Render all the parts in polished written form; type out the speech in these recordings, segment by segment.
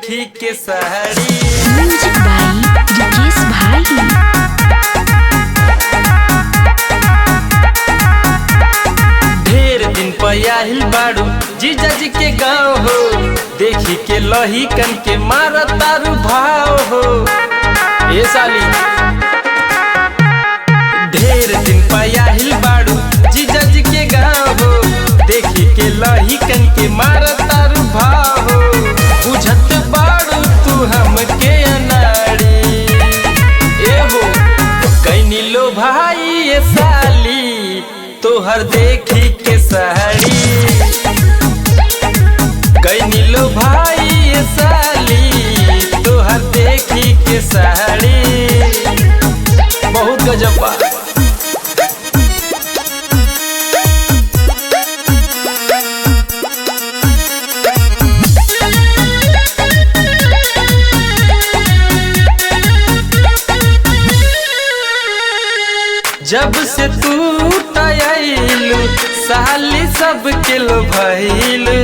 देखी के साड़ी। म्यूजिक बाई रिकेश भाई। ढेर दिन पयाहिल बाड़ू जीजा जी के गाँव हो, देखी के लही कन के मारा तारू भाव हो। ए साली ढेर दिन पयाहिल बाड़ू जीजा जी के गाँव हो, देखी के लही कन के मारा तारू भाव हो। बुझत बाड़ू तू हमके अनाड़ी, ए हो कैनी लो भाई ये साली तोहर देखी के साड़ी। कैनी लो भाई ये साली तोहर देखी के साड़ी। बहुत गजब बा। जब से तू तयाइलू साली सब के लो भइलू,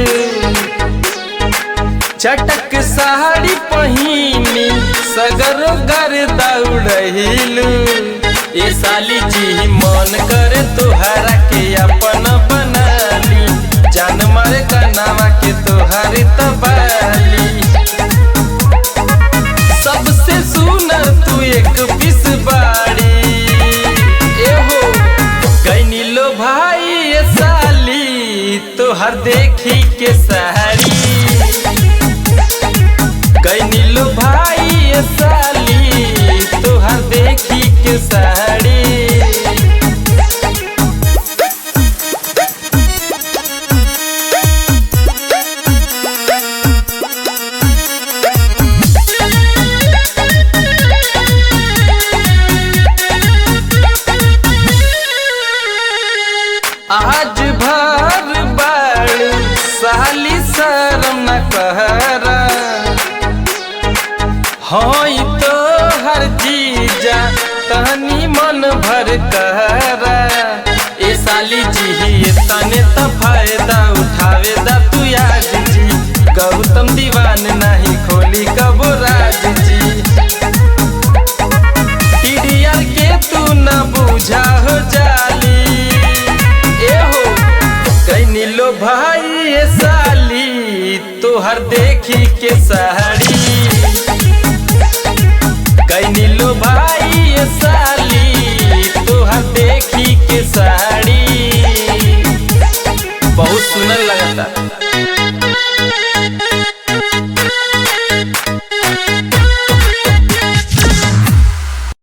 चटक साड़ी पहिनी सगरो गर्दा उड़हिलू। ए साली जी मन करे तोहरा के अपन बनाली, जान मारे कनावा के तोहर तबाली। सबसे सुनर तू एक पीस बाड़ी, कैनी लो भाई ये साली तोहर देखी के साड़ी। कैनी लो भाई ये साली तोहर देखी के साड़ी। आज भर बाड़ू साली शर्म न कहरा, होई तो हर जीजा तनी मन भर कहरा। ए साली जी तने त फायदा उठावे दा तू आज जी, गौतम दीवान नहीं खोली कबो राज जी। टीडीआर के तू न बुझा हो जाली, कैनी लो भाई ये साली तोहर देखी के साड़ी। कैनी लो भाई ये साली तोहर देखी के साड़ी। बहुत सुंदर लगता।